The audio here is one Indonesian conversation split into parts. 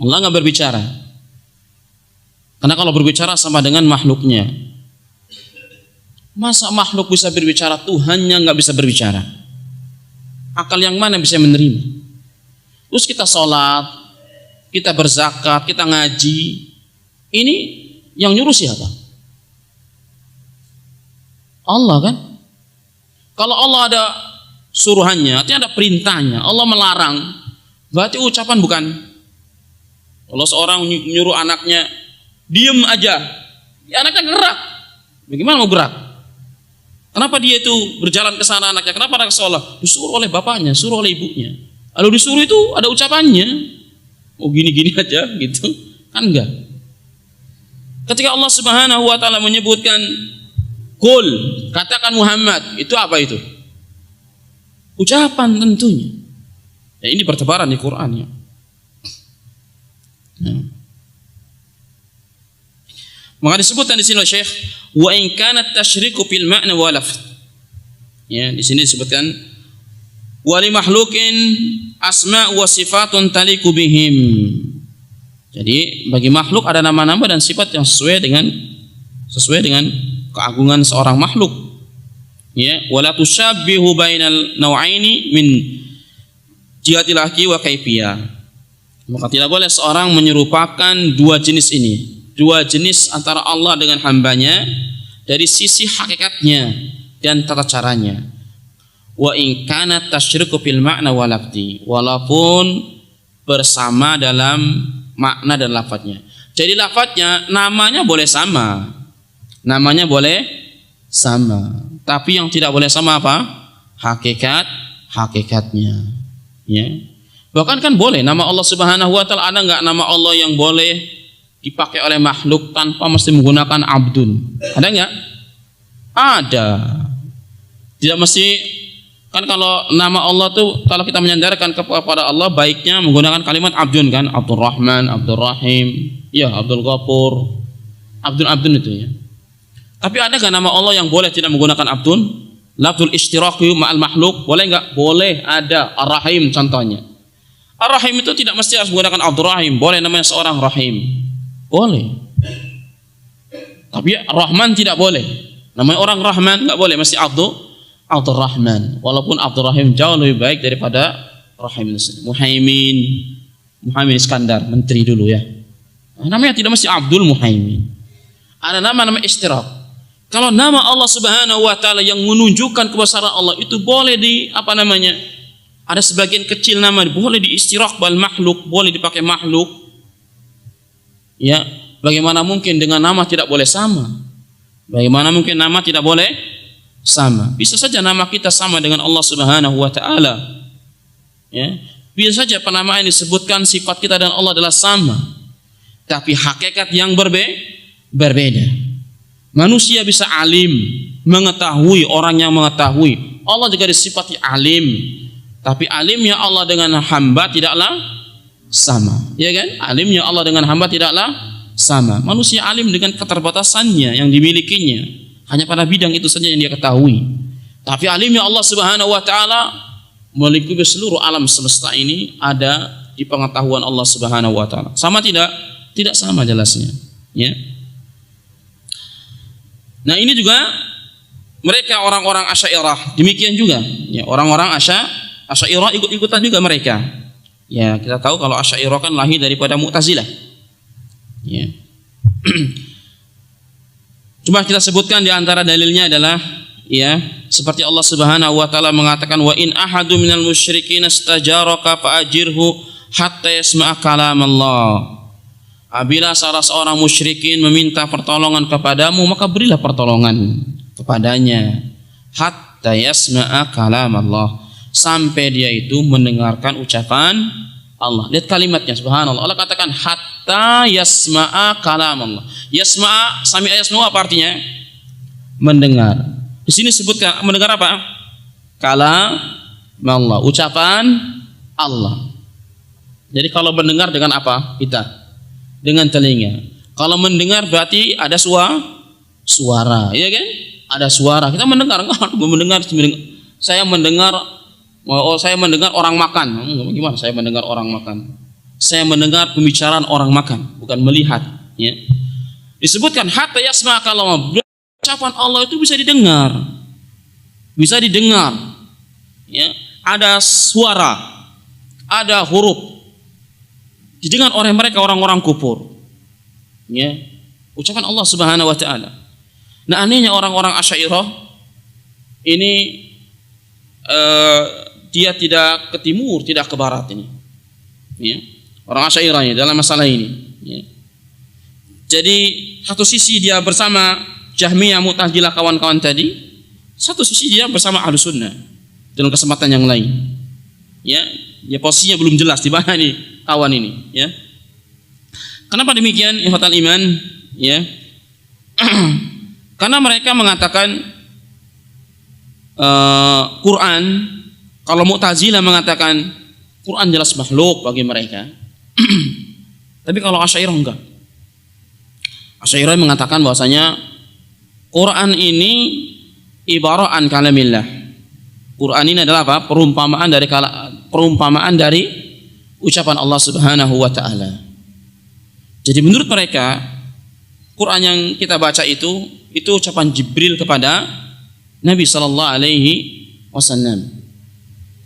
Allah nggak berbicara. Karena kalau berbicara sama dengan makhluknya. Masa makhluk bisa berbicara, Tuhannya nggak bisa berbicara? Akal yang mana bisa menerima? Terus kita sholat, kita berzakat, kita ngaji, ini yang nyuruh siapa? Allah kan? Kalau Allah ada suruhannya, artinya ada perintahnya, Allah melarang, berarti ucapan bukan? Kalau seorang nyuruh anaknya, diem aja, anaknya gerak, bagaimana mau gerak? Kenapa dia itu berjalan ke sana anaknya? Kenapa anak sholat? Disuruh oleh bapaknya, suruh oleh ibunya. Lalu disuruh itu ada ucapannya. Oh gini-gini aja gitu. Kan enggak. Ketika Allah Subhanahu wa taala menyebutkan Qul, katakan Muhammad, itu apa itu? Ucapan tentunya. Ya, ini pertebaran di Quran ya. Maka disebutkan di sini oleh Syekh, wa in kanat tasyriku fil ma'na wa lafz. Ya, di sini disebutkan wa li makhluqin asma' wa sifatun taliqu bihim. Jadi bagi makhluk ada nama-nama dan sifat yang sesuai dengan keagungan seorang makhluk. Ya, wala tushabbihu bainal naw'aini min jihatil haqi wa kaifiyah. Maka tidak boleh seorang menyerupakan dua jenis ini. Dua jenis antara Allah dengan hambanya dari sisi hakikatnya dan tata caranya. Wa in kana tasyriku fil ma'na wa lafzi, walaupun bersama dalam makna dan lafadznya. Jadi lafadznya namanya boleh sama. Namanya boleh sama. Tapi yang tidak boleh sama apa? Hakikatnya. Ya. Bahkan kan boleh nama Allah Subhanahu wa taala, ada enggak nama Allah yang boleh dipakai oleh makhluk tanpa mesti menggunakan abdun? Ada enggak? Ada. Tidak mesti, kan kalau nama Allah tuh kalau kita menyandarkan kepada Allah baiknya menggunakan kalimat abdun kan, Abdul Rahman, Abdul Rahim, ya Abdul Ghafur, abdun itu ya. Tapi ada enggak nama Allah yang boleh tidak menggunakan abdun? Lafzul istiraqi ma'al makhluk boleh enggak? Boleh, ada. Ar-Rahim contohnya. Ar-Rahim itu tidak mesti harus menggunakan Abdul Rahim, boleh namanya seorang Rahim. Boleh. Tapi Rahman tidak boleh. Namanya orang Rahman enggak boleh, mesti Abdul Rahman. Walaupun Abdul Rahim jauh lebih baik daripada Rahim. Muhaimin Iskandar, menteri dulu ya. Namanya tidak mesti Abdul Muhaimin. Ada nama istiraq. Kalau nama Allah Subhanahu wa taala yang menunjukkan kebesaran Allah itu boleh ada sebagian kecil nama boleh diistiraq bal makhluk, boleh dipakai makhluk. Ya, bagaimana mungkin dengan nama tidak boleh sama? Bagaimana mungkin nama tidak boleh sama? Bisa saja nama kita sama dengan Allah Subhanahu wa taala. Ya, bisa saja penamaan disebutkan sifat kita dan Allah adalah sama. Tapi hakikat yang berbeda. Manusia bisa alim, mengetahui, orang yang mengetahui. Allah juga disifati alim. Tapi alimnya Allah dengan hamba tidaklah sama, ya kan? Alimnya Allah dengan hamba tidaklah sama. Manusia alim dengan keterbatasannya yang dimilikinya, hanya pada bidang itu saja yang dia ketahui. Tapi alimnya Allah Subhanahu wa taala meliputi seluruh alam semesta ini ada di pengetahuan Allah Subhanahu wa taala. Sama tidak? Tidak sama jelasnya, ya. Nah, ini juga mereka orang-orang Asy'ariyah, demikian juga ya, orang-orang Asy'ariyah ikut-ikutan juga mereka. Ya, kita tahu kalau Asy'ariyah kan lahir daripada Mu'tazilah. Ya. Coba kita sebutkan di antara dalilnya adalah ya, seperti Allah Subhanahu wa taala mengatakan wa in ahadu minal musyrikin istajaraka fa'ajirhu hatta yasma'a kalam Allah. Apabila salah seorang musyrikin meminta pertolongan kepadamu, maka berilah pertolongan kepadanya hatta yasma'a kalam Allah, sampai dia itu mendengarkan ucapan Allah. Lihat kalimatnya, subhanallah. Allah katakan hatta yasma'a kalam Allah. Yasma'a, sami'a yasma'u apa artinya? Mendengar. Di sini sebutkan mendengar apa? Kalam Allah, ucapan Allah. Jadi kalau mendengar dengan apa? Kita dengan telinga. Kalau mendengar berarti ada suara, ya kan? Ada suara. Kita mendengar, saya mendengar orang makan. Gimana saya mendengar orang makan? saya mendengar pembicaraan orang makan, bukan melihat, ya. Disebutkan hatta yasma kalam, ucapan Allah itu bisa didengar. Bisa didengar. Ya, ada suara, ada huruf. Didengar oleh mereka orang-orang kufur. Ya, ucapan Allah Subhanahu wa taala. Nah, anehnya orang-orang Asy'ariyah ini dia tidak ke timur, tidak ke barat ini. Ya. Orang Asy'ariyah dalam masalah ini, ya. Jadi satu sisi dia bersama Jahmiyah, Mu'tazilah, kawan-kawan tadi, satu sisi dia bersama Ahlus Sunnah dalam kesempatan yang lain. Ya, ya posisinya belum jelas di mana nih kawan ini, ya. Kenapa demikian, ikhwatal iman, ya? Karena mereka mengatakan Quran, kalau Mu'tazilah mengatakan Quran jelas makhluk bagi mereka. Tapi kalau Asy'ariyah enggak. Asy'ariyah mengatakan bahwasanya Quran ini ibaratan kalamillah. Quran ini adalah apa? Perumpamaan dari ucapan Allah Subhanahu wa taala. Jadi menurut mereka Quran yang kita baca itu ucapan Jibril kepada Nabi sallallahu alaihi wasallam.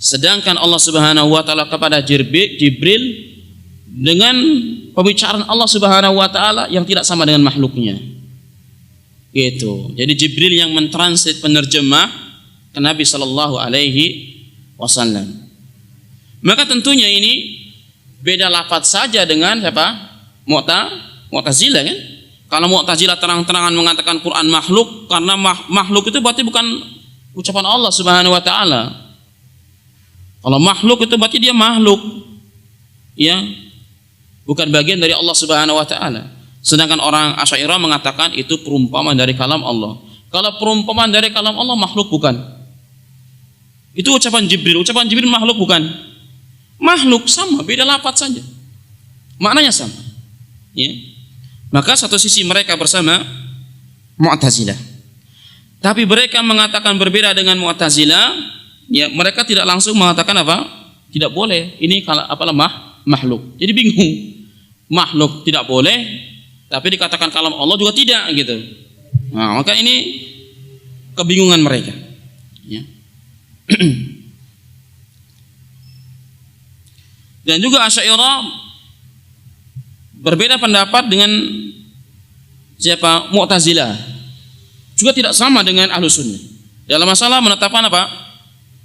Sedangkan Allah Subhanahu wa taala kepada Jibril dengan pembicaraan Allah Subhanahu wa taala yang tidak sama dengan makhluknya. Gitu. Jadi Jibril yang mentranslate, penerjemah ke Nabi sallallahu alaihi wasallam. Maka tentunya ini beda lafaz saja dengan siapa? Mu'tazilah, kan? Kalau Mu'tazilah terang-terangan mengatakan Quran makhluk, karena makhluk itu berarti bukan ucapan Allah Subhanahu wa taala. Kalau makhluk itu berarti dia makhluk, ya, bukan bagian dari Allah Subhanahu wa taala. Sedangkan orang Asy'ariyah mengatakan itu perumpamaan dari kalam Allah. Kalau perumpamaan dari kalam Allah, makhluk bukan. Itu ucapan Jibril makhluk bukan? Makhluk, sama, beda lafaz saja. Maknanya sama. Ya. Maka satu sisi mereka bersama Mu'tazilah. Tapi mereka mengatakan berbeda dengan Mu'tazilah, ya, mereka tidak langsung mengatakan apa? Tidak boleh. Ini kalau apalah makhluk. Jadi bingung. Makhluk tidak boleh, tapi dikatakan kalam Allah juga tidak, gitu. Nah, maka ini kebingungan mereka. Ya. Dan juga Asy'ariyah berbeda pendapat dengan siapa? Mu'tazilah. Juga tidak sama dengan Ahlus Sunnah. Dalam masalah menetapkan apa?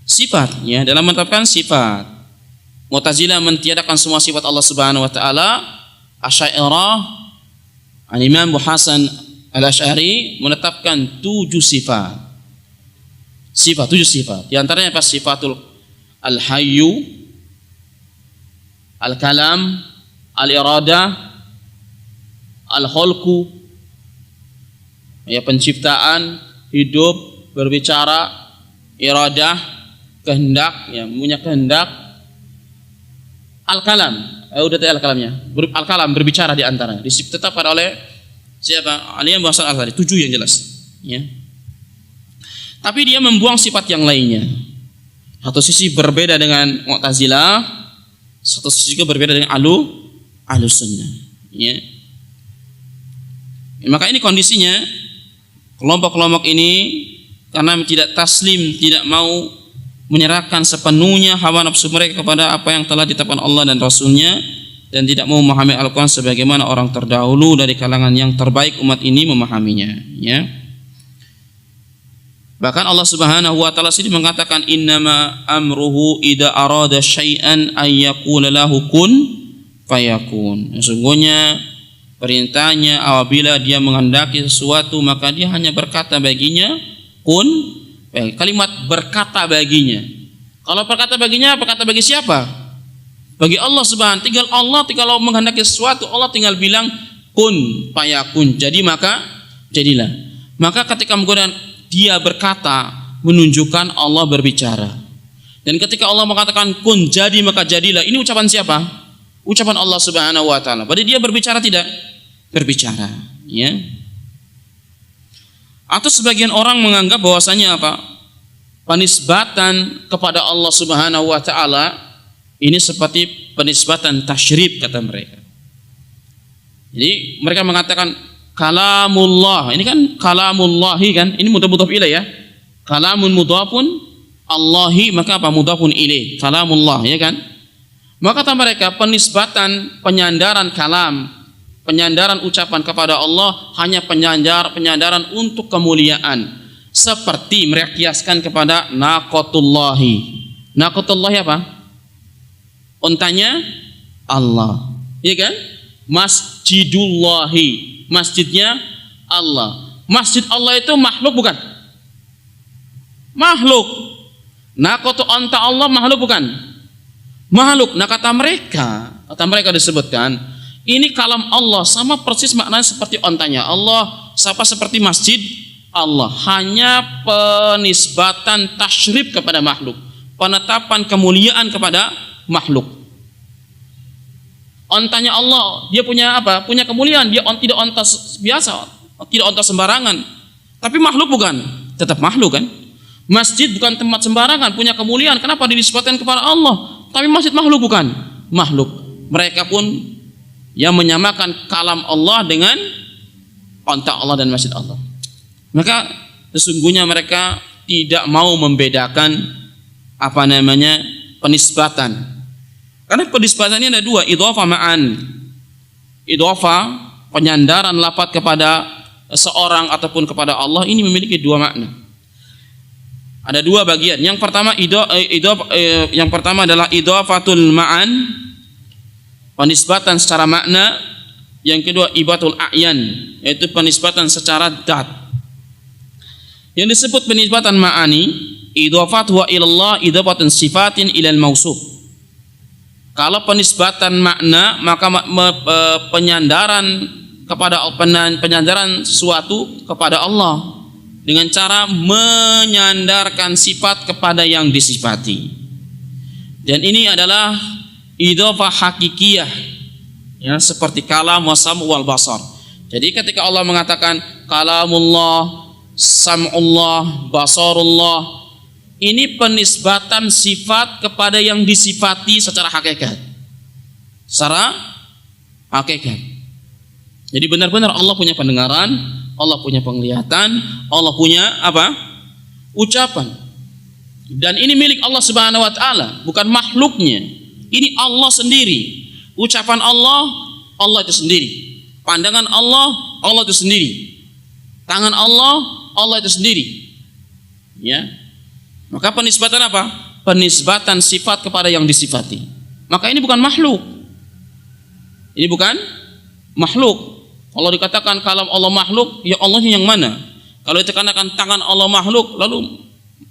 Sifat, ya, dalam menetapkan sifat. Mu'tazilah mentiadakan semua sifat Allah Subhanahu wa taala. Asy'ariyah, Imam Abu Hasan Al-Asy'ari menetapkan 7 sifat. 7 sifat. Di antaranya apa? Sifatul Al-Hayyu, Al-Kalam, Al-Iradah, Al-Khalqu, ya, penciptaan, hidup, berbicara, iradah, kehendak, ya, punya kehendak. Al-Kalam, udah tahu Al-Kalamnya. Al-Kalam berbicara di antara. Ditetapkan oleh siapa? Alim Hasan Al-Asy'ari, 7 yang jelas, ya. Tapi dia membuang sifat yang lainnya. Satu sisi berbeda dengan Mu'tazilah, satu sisi juga berbeda dengan Ahlus Sunnah, ya. Maka ini kondisinya kelompok-kelompok ini karena tidak taslim, tidak mau menyerahkan sepenuhnya hawa nafsu mereka kepada apa yang telah ditetapkan Allah dan Rasulnya, dan tidak mau memahami Al-Quran sebagaimana orang terdahulu dari kalangan yang terbaik umat ini memahaminya, ya. Bahkan Allah Subhanahu wa taala sendiri mengatakan innama amruhu idza arada syai'an ay yaqula lahu kun fayakun. Sesungguhnya perintahnya apabila dia menghendaki sesuatu maka dia hanya berkata baginya kun. Kalimat berkata baginya. Kalau berkata baginya, berkata bagi siapa? Bagi Allah Subhanahu. Tinggal Allah, kalau menghendaki sesuatu Allah tinggal bilang kun fayakun. Jadi maka jadilah. Maka ketika menggunakan dia berkata menunjukkan Allah berbicara. Dan ketika Allah mengatakan kun jadi maka jadilah, ini ucapan siapa? Ucapan Allah Subhanahu wa taala. Berarti dia berbicara tidak? Berbicara, ya. Atau sebagian orang menganggap bahwasanya apa? Penisbatan kepada Allah Subhanahu wa taala ini seperti penisbatan tasyrif kata mereka. Jadi mereka mengatakan kalamullah. Ini kan kalamullahi kan? Ini mudhaf ilaih ya. Kalamun mudhafun Allahi, maka apa? Mudhafun ilaih. Kalamullah, ya kan? Maka kata mereka penisbatan penyandaran kalam, penyandaran ucapan kepada Allah hanya penyandaran untuk kemuliaan. Seperti mereka kiaskan kepada naqatullahi. Naqatullahi apa? Untanya Allah. Ya kan? Masjidullahi. Masjidnya Allah. Masjid Allah itu makhluk bukan? Makhluk. Naqatu onta Allah makhluk bukan? Makhluk. Nah kata mereka disebutkan ini kalam Allah sama persis maknanya seperti ontanya Allah, sama seperti masjid Allah, hanya penisbatan tasyrif kepada makhluk, penetapan kemuliaan kepada makhluk. Ontanya Allah, dia punya apa? Punya kemuliaan. Dia tidak onta biasa, tidak onta sembarangan. Tapi makhluk bukan? Tetap makhluk kan? Masjid bukan tempat sembarangan, punya kemuliaan. Kenapa dinisbatkan kepada Allah? Tapi masjid makhluk bukan? Makhluk. Mereka pun yang menyamakan kalam Allah dengan onta Allah dan masjid Allah. Maka sesungguhnya mereka tidak mau membedakan penisbatan. Karena penisbatannya ada dua, idhofah ma'an. Idhofah, penyandaran lafaz kepada seorang ataupun kepada Allah, ini memiliki dua makna. Ada dua bagian. Yang pertama adalah idhofatul ma'an, penisbatan secara makna. Yang kedua ibatul a'yan, yaitu penisbatan secara dat. Yang disebut penisbatan ma'ani, idhofatu wa ilallah idhofatun sifatin ilal mausuf. Kalau penisbatan makna, maka penyandaran sesuatu kepada Allah dengan cara menyandarkan sifat kepada yang disifati. Dan ini adalah idhofah hakikiyah, ya, seperti kalam wa sam' wal basar. Jadi ketika Allah mengatakan kalamullah, sam'ullah, basarullah, ini penisbatan sifat kepada yang disifati secara hakikat. Secara hakikat. Jadi benar-benar Allah punya pendengaran, Allah punya penglihatan, Allah punya apa? Ucapan. Dan ini milik Allah Subhanahu wa taala, bukan makhluknya. Ini Allah sendiri. Ucapan Allah, Allah itu sendiri. Pandangan Allah, Allah itu sendiri. Tangan Allah, Allah itu sendiri. Ya. Maka penisbatan apa? Penisbatan sifat kepada yang disifati. Maka ini bukan makhluk. Ini bukan makhluk. Kalau dikatakan kalam Allah makhluk, ya Allahnya yang mana? Kalau dikatakan tangan Allah makhluk, lalu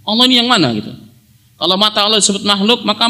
Allah ini yang mana gitu? Kalau mata Allah disebut makhluk, maka